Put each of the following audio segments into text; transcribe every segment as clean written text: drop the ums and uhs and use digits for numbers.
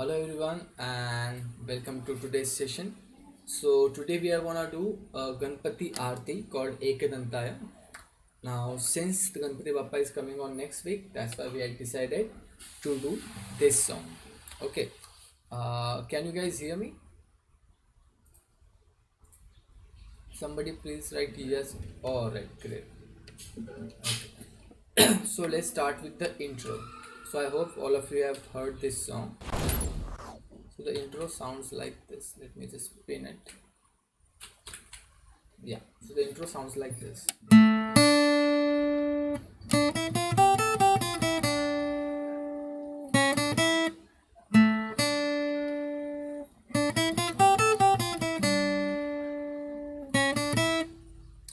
Hello everyone and welcome to today's session. So today we are gonna do a Ganpati Aarti called Dantaya. Now since the Ganpati Bappa is coming on next week, that's why we have decided to do this song. Okay. Can you guys hear me? Somebody please write yes. Alright, great. So let's start with the intro. So I hope all of you have heard this song. So the intro sounds like this. Let me just pin it. Yeah, so the intro sounds like this.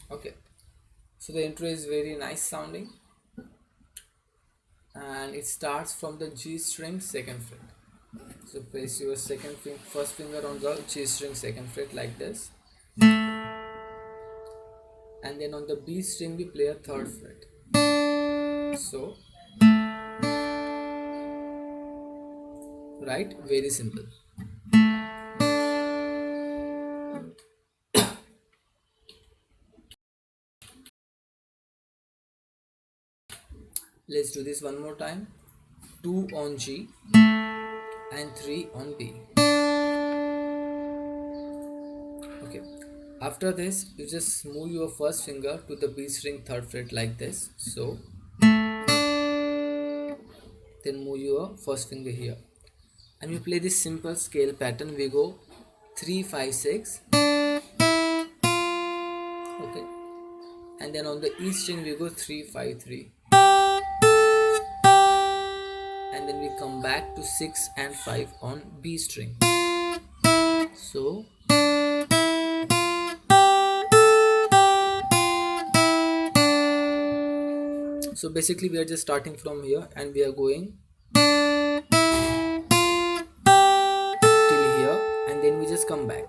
Okay, so the intro is very nice sounding and it starts from the G string second fret. So place your first finger on the G string second fret like this, and then on the B string we play a third fret. So, right, very simple. Let's do this one more time. 2 on G and 3 on B. Okay. After this, you just move your first finger to the B string third fret like this. So, then move your first finger here. And we play this simple scale pattern. We go 3 5 6. Okay. And then on the E string we go 3 5 3. And then we come back to 6 and 5 on B string. So basically we are just starting from here and we are going till here and then we just come back.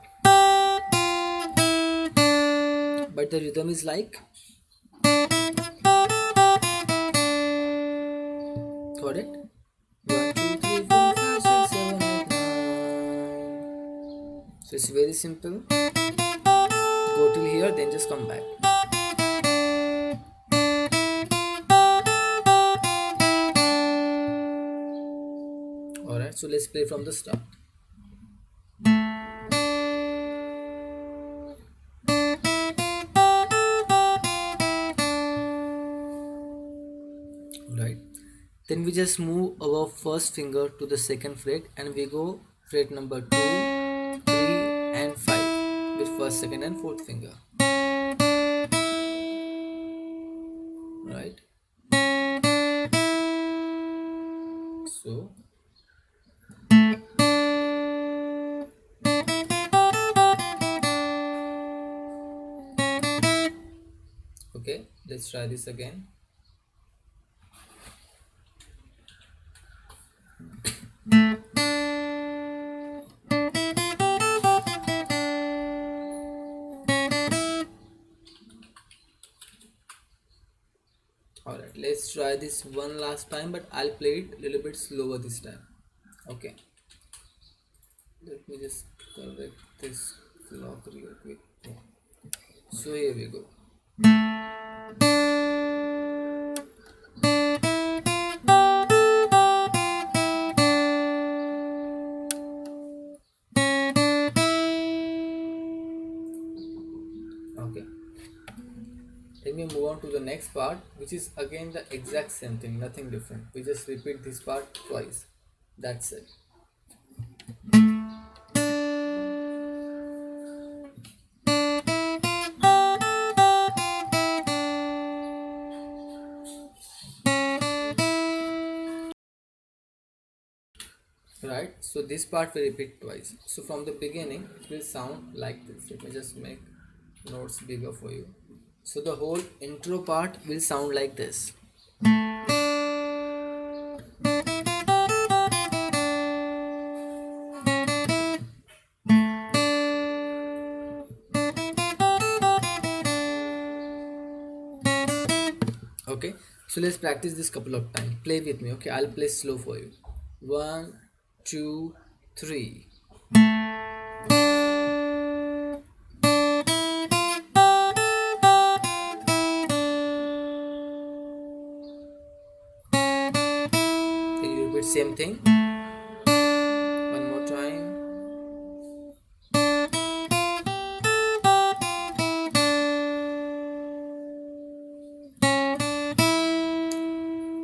But the rhythm is like, got it? 1 2 3 4 5 6 7 8 9. So it's very simple. Go till here, then just come back. Alright, so let's play from the start. Right, then we just move our first finger to the second fret and we go fret number 2 3 and 5 with first second and fourth finger. Right, so okay, let's try this again. Alright, let's try this one last time, but I'll play it a little bit slower this time. Okay, let me just correct this clock real quick. So here we go. Okay, then we move on to the next part, which is again the exact same thing, nothing different. We just repeat this part twice. That's it. Right, so this part we repeat twice. So from the beginning it will sound like this. Let me just make notes bigger for you. So the whole intro part will sound like this. Okay, so let's practice this couple of times. Play with me. Okay, I'll play slow for you. 1 2 3. Can you repeat same thing? One more time.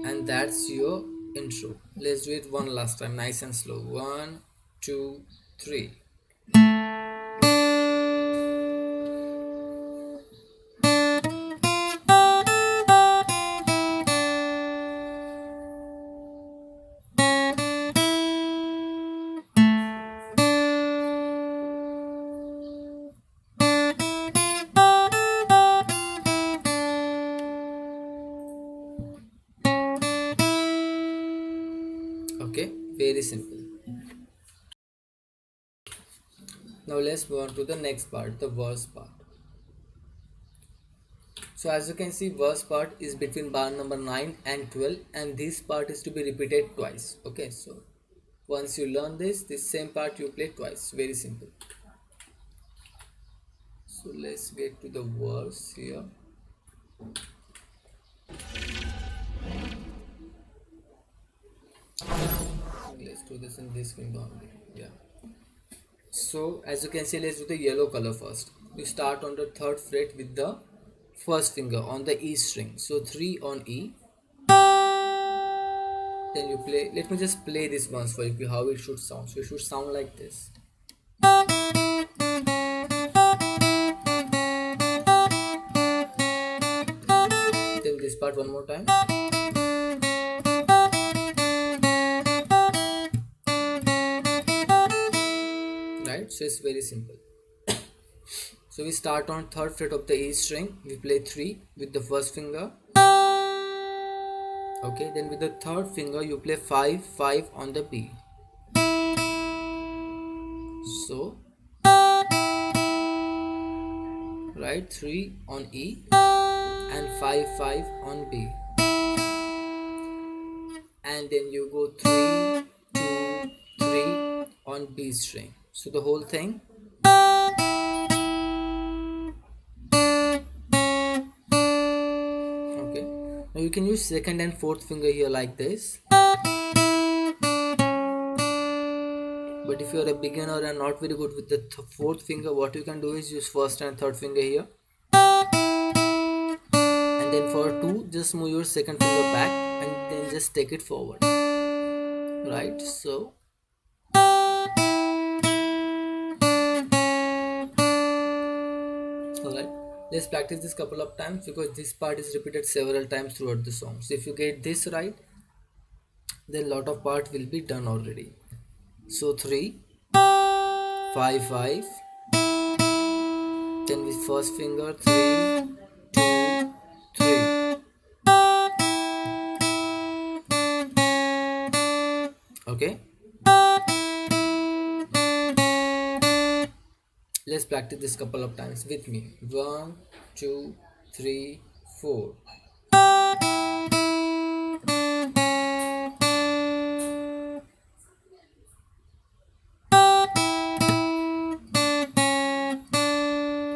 And that's your intro. Let's do it one last time, nice and slow. 1, 2, 3. Okay, very simple. Now let's move on to the next part, the verse part. So as you can see, verse part is between bar number 9 and 12, and this part is to be repeated twice. Okay, so once you learn this same part you play twice. Very simple. So let's get to the verse here. Let's do this in this window only. Yeah. So as you can see, let's do the yellow color first. You start on the third fret with the first finger on the E string. So 3 on E. Then you play. Let me just play this once for you how it should sound. So it should sound like this. Then this part one more time. Right, so it's very simple. So we start on third fret of the E string. We play 3 with the first finger. Okay, then with the third finger you play 5, 5 on the B. So right, 3 on E and 5, 5 on B. And then you go 3, 2, 3 on B string. So the whole thing. Okay, now you can use second and fourth finger here like this. But if you are a beginner and not very good with the fourth finger, what you can do is use first and third finger here. And then for 2, just move your second finger back and then just take it forward. Right, so. Alright, let's practice this couple of times because this part is repeated several times throughout the song. So if you get this right, then lot of part will be done already. So 3, 5, 5. Then with first finger 3, 2, 3. Okay. Let's practice this couple of times with me. 1, 2, 3, 4.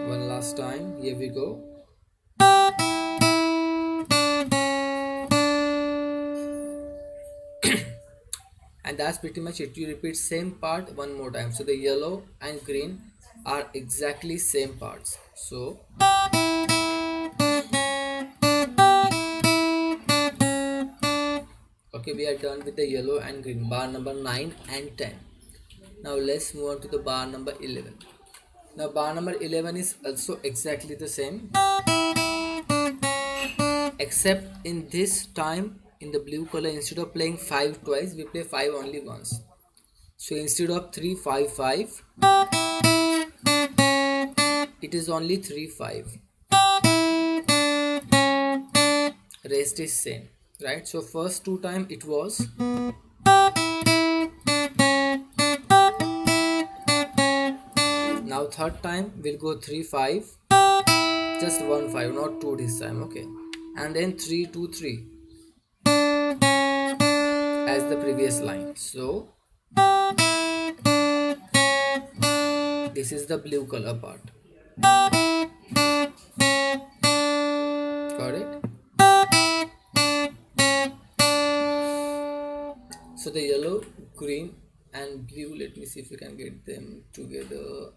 One last time. Here we go. And that's pretty much it. You repeat same part one more time. So the yellow and green are exactly same parts. So okay, we are done with the yellow and green, bar number 9 and 10. Now let's move on to the bar number 11. Now bar number 11 is also exactly the same, except in this time in the blue color, instead of playing 5 twice, we play 5 only once. So instead of 3, 5, 5, it is only 3, 5. Rest is same. Right, so first 2 time it was. Now third time we'll go 3, 5. Just 1, 5, not 2 this time. Okay, and then 3, 2, 3 as the previous line. So This is the blue color part. Got it? So the yellow, green and blue, let me see if we can get them together.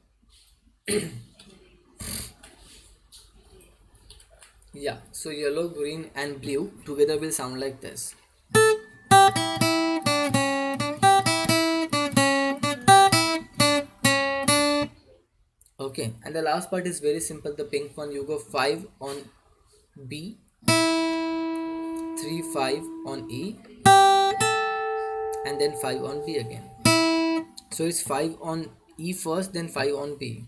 Yeah, so yellow, green and blue together will sound like this. Okay, and the last part is very simple. The pink one, you go 5 on B, 3 5 on E, and then 5 on B again. So it's 5 on E first, then 5 on B.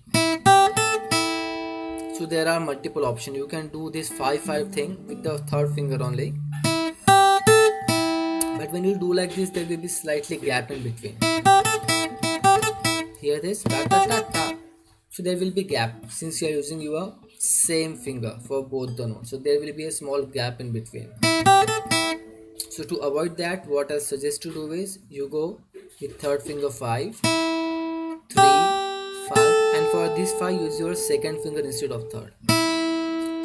So there are multiple options. You can do this 5-5 thing with the third finger only. But when you do like this, there will be slightly gap in between. Hear this? Ta ta ta ta. So there will be gap since you are using your same finger for both the notes. So there will be a small gap in between. So to avoid that, what I suggest to do is you go with third finger 5, 3, 5, and for this 5 use your second finger instead of third,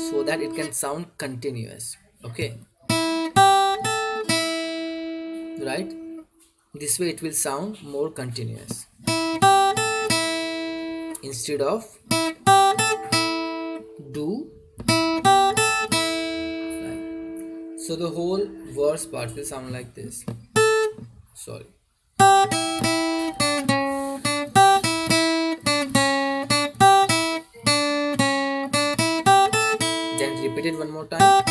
so that it can sound continuous. Okay, right? This way it will sound more continuous instead of do. Right. So the whole verse part will sound like this. Sorry. Then repeat it one more time.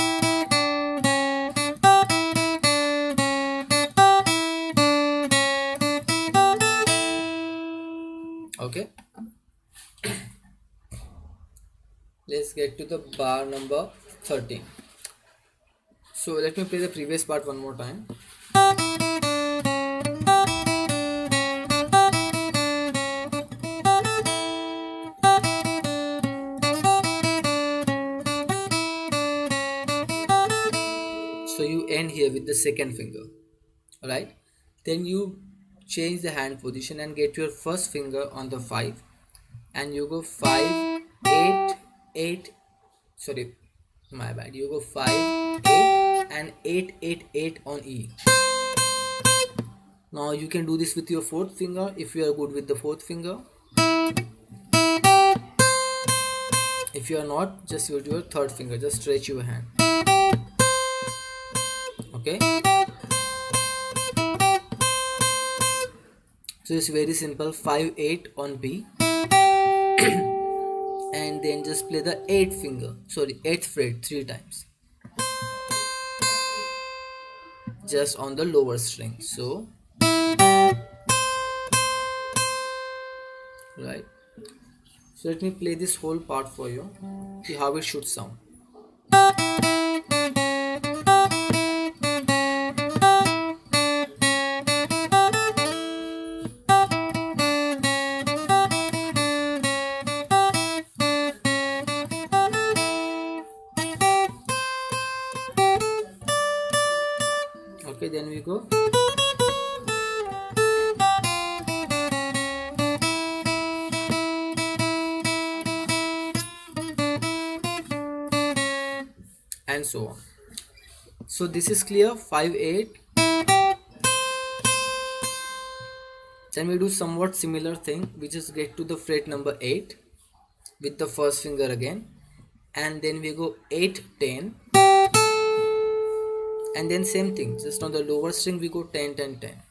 Okay. Let's get to the bar number 13. So let me play the previous part one more time. So you end here with the second finger, alright? Then you change the hand position and get your first finger on the 5, and you go 5, 8, 8, sorry, my bad. You go 5, 8 and 8, 8, 8 on E. Now you can do this with your fourth finger if you are good with the fourth finger. If you are not, just use your third finger, just stretch your hand. Okay, so it's very simple. 5 8 on B and then just play the 8th fret 3 times just on the lower string. So right, so let me play this whole part for you, see how it should sound. Okay, then we go. And so on. So this is clear. 5 8. Then we do somewhat similar thing. We just get to the fret number 8 with the first finger again, and then we go 8 10, and then same thing, just on the lower string we go 10 10 10.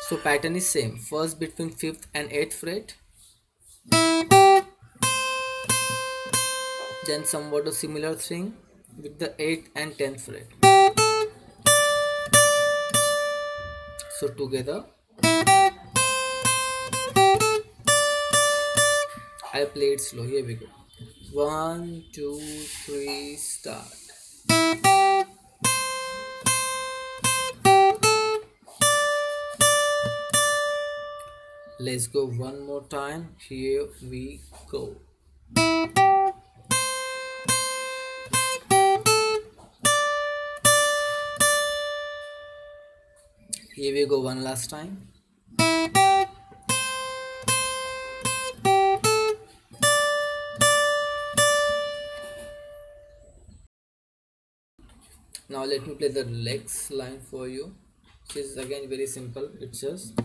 So pattern is same, first between 5th and 8th fret, then somewhat a similar thing with the 8th and 10th fret. So together I'll play it slow. Here we go. 1 2 3 start. Let's go one more time. Here we go. Here we go one last time. Now let me play the next line for you. This is again very simple. It's just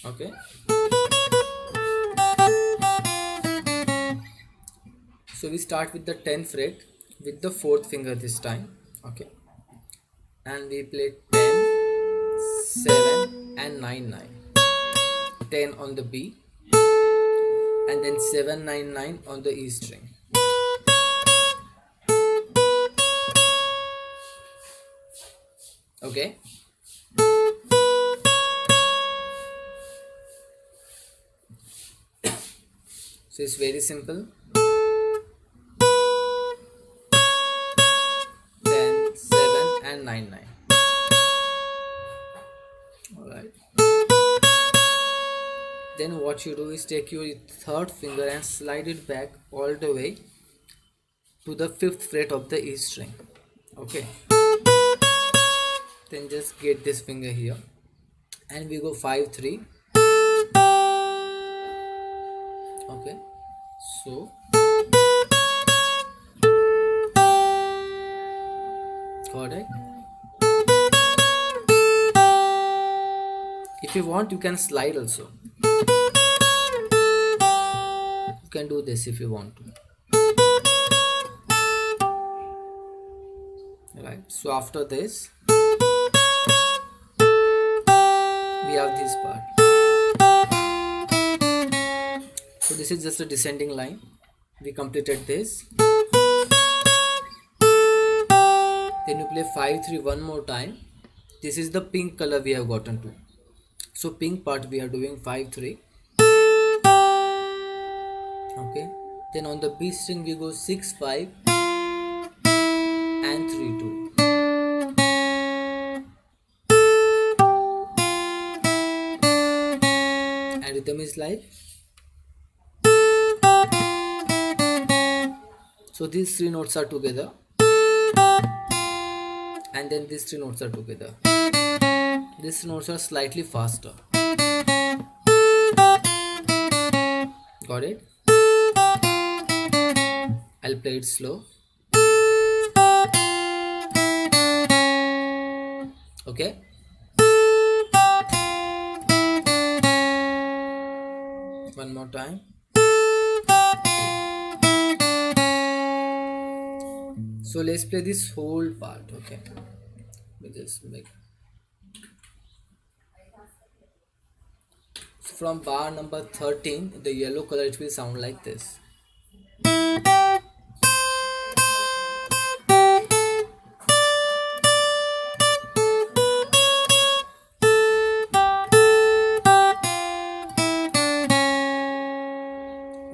okay. So we start with the 10th fret with the fourth finger this time. Okay, and we play 10, 7, and 9 9. 10 on the B, and then 7 9 9 on the E string. Okay, so it's very simple. 10, 7, and 9 9. Alright. Then what you do is take your third finger and slide it back all the way to the fifth fret of the E string. Okay. Then just get this finger here and we go 5 3. Okay. So correct. If you want, you can slide also. You can do this if you want to. Right. So after this, we have this part. So this is just a descending line. We completed this. Then you play 5 3 one more time. This is the pink color we have gotten to. So pink part we are doing 5 3. Okay. Then on the B string we go 6 5 and 3 2. And rhythm is like. So these three notes are together. And then these three notes are together. These notes are slightly faster. Got it? I'll play it slow. Okay? One more time. So let's play this whole part. Okay? We just make. So from bar number 13, the yellow color, it will sound like this.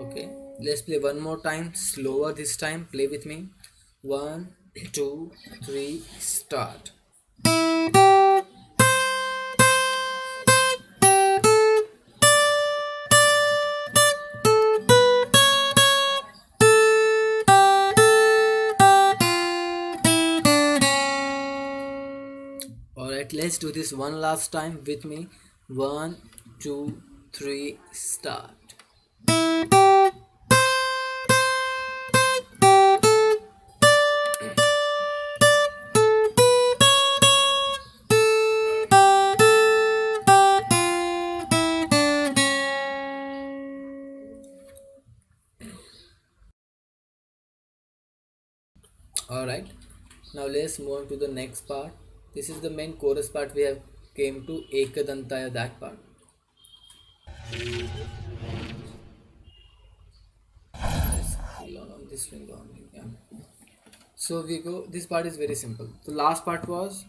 Okay, let's play one more time, slower this time. Play with me. 1 2 3 start. Alright, let's do this one last time with me. 1 2 3 start. Alright, now let's move on to the next part. This is the main chorus part. We have came to Dantay, that part. Let's pull on this finger only. Yeah. So we go, this part is very simple. The last part was,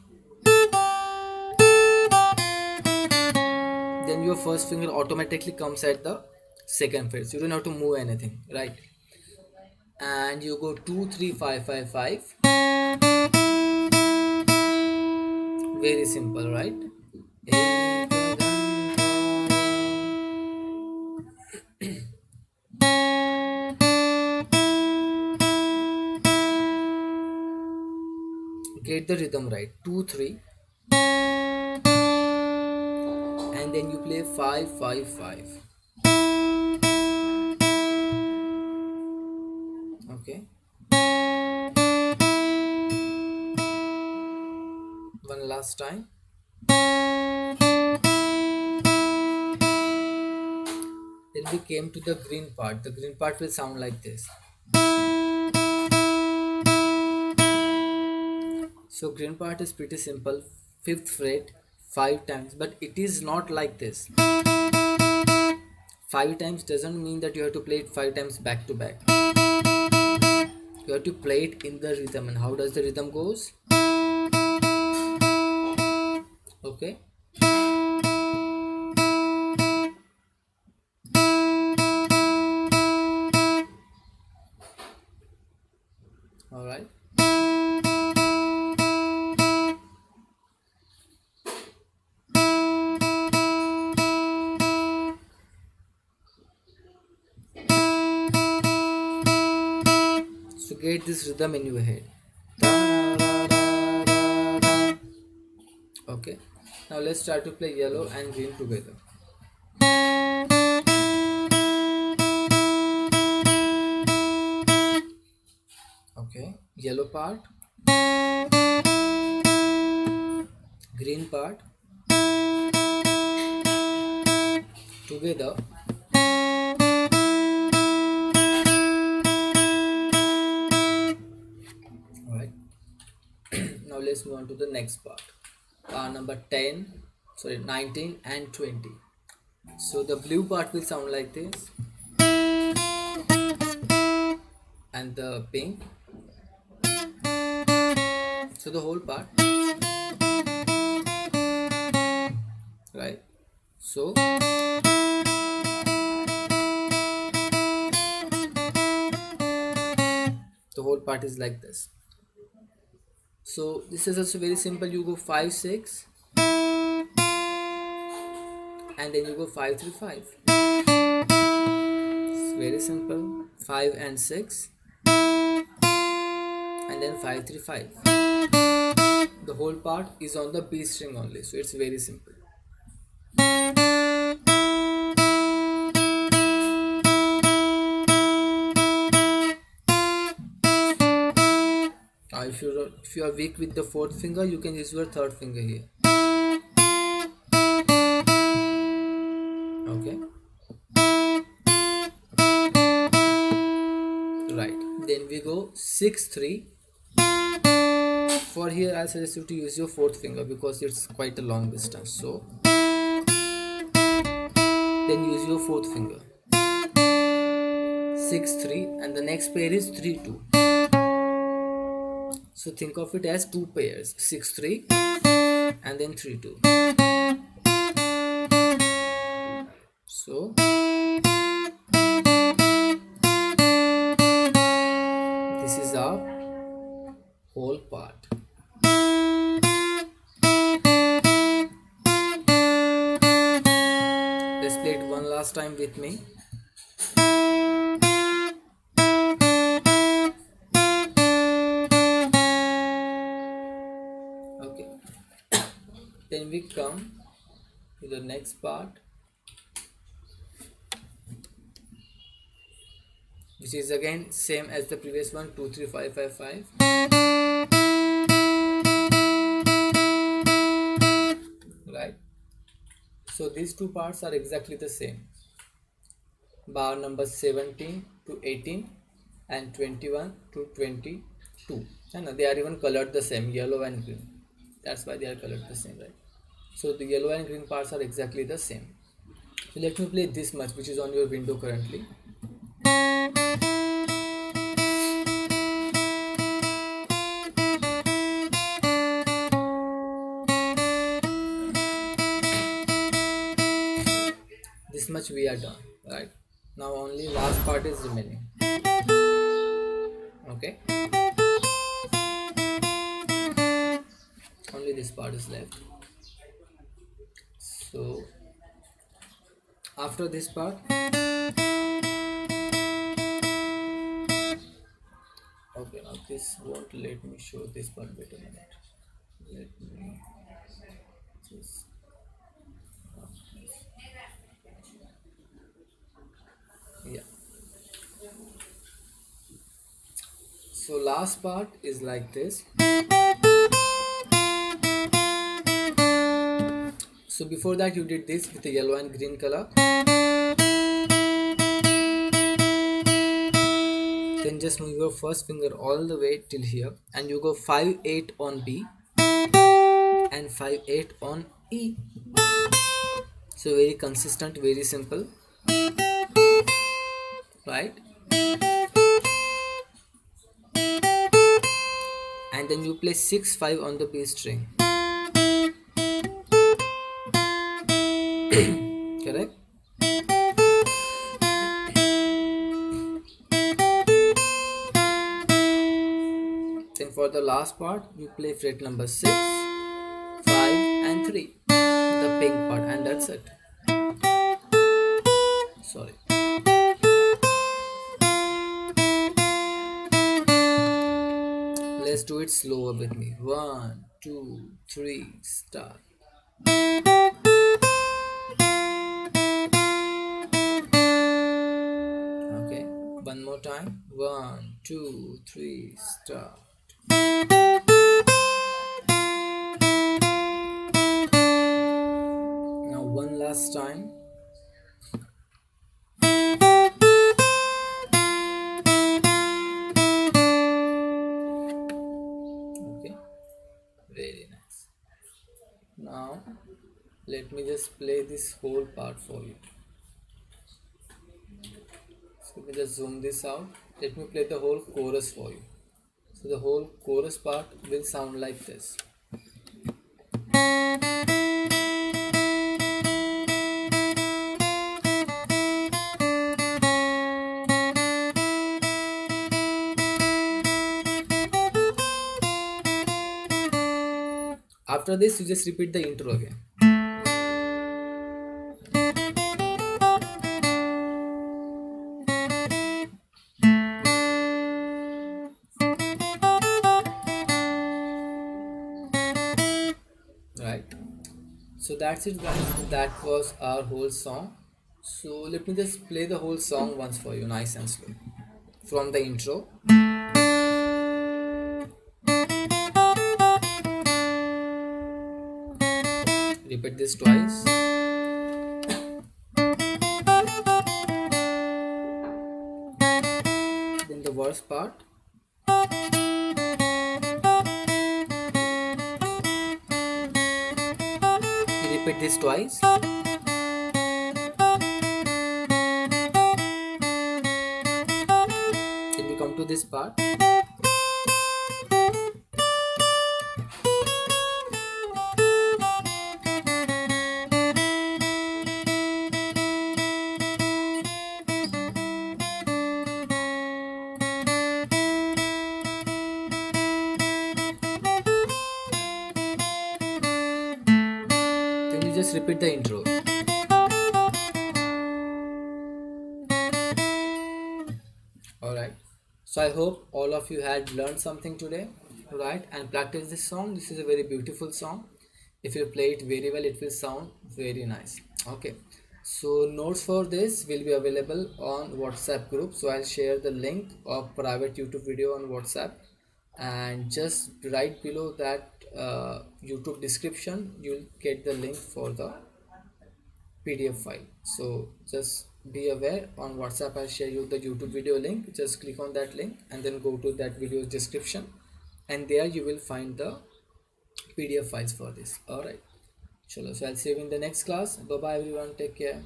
then your first finger automatically comes at the second fret. So you don't have to move anything, right? And you go 2 3 5 5 5. Very simple, right? Get the rhythm right. 2 3, and then you play 5 5 5. Okay, one last time. Then we came to the green part. The green part will sound like this. So green part is pretty simple. Fifth fret, five times, but it is not like this. Five times doesn't mean that you have to play it five times back to back. You have to play it in the rhythm. And how does the rhythm goes? Okay. All right. So get this rhythm in your head. Okay. Now let's start to play yellow and green together. Okay. Yellow part, green part together. All right. Now let's move on to the next part. Number 10, sorry, 19 and 20. So the blue part will sound like this, and the pink. So the whole part, right? So the whole part is like this. So this is also very simple. You go 5 6, and then you go 5 3 5. It's very simple. 5 and 6, and then 5 3 5. The whole part is on the B string only, so it's very simple. If you are weak with the fourth finger, you can use your third finger here. Okay. Right. Then we go 6 3. For here, I suggest you to use your fourth finger because it's quite a long distance. So then use your fourth finger. 6 3, and the next pair is 3 2. So think of it as two pairs, 6 3 and then 3 2. So this is our whole part. Let's play it one last time with me. Okay. Then we come to the next part, which is again same as the previous one, 2 3 5 5 5. Right. So these two parts are exactly the same. Bar number 17 to 18 and 21 to 22. And they are even colored the same, yellow and green. That's why they are colored the same, right? So the yellow and green parts are exactly the same. So let me play this much, which is on your window currently. This much we are done, right? Now only last part is remaining. Okay, only this part is left. So after this part, okay, now this won't let me show this part better. Let me just, yeah. So last part is like this. So before that you did this with the yellow and green color. Then just move your first finger all the way till here and you go 5-8 on B and 5-8 on E. So very consistent, very simple, right? And then you play 6-5 on the B string. Correct? Then for the last part you play fret number 6, 5 and 3, the pink part, and that's it. Sorry. Let's do it slower with me. 1, 2, 3, start. Okay, one more time. 1, 2, 3, start. Now one last time. Okay, very nice. Now let me just play this whole part for you. So let me just zoom this out. Let me play the whole chorus for you. So the whole chorus part will sound like this. After this, you just repeat the intro again. Right. So that's it, guys. That was our whole song. So let me just play the whole song once for you, nice and slow. From the intro. Repeat this twice. Then the verse part. You repeat this twice. Then we come to this part. Then you just repeat the intro. Alright. So I hope all of you had learned something today, right? And practice this song. This is a very beautiful song. If you play it very well, it will sound very nice. Okay. So notes for this will be available on WhatsApp group. So I'll share the link of private YouTube video on WhatsApp, and just right below that YouTube description, you'll get the link for the PDF file. So just be aware, on WhatsApp I'll share you the YouTube video link. Just click on that link and then go to that video's description, and there you will find the PDF files for this. Alright. Chalo. So I'll see you in the next class. Bye bye everyone. Take care.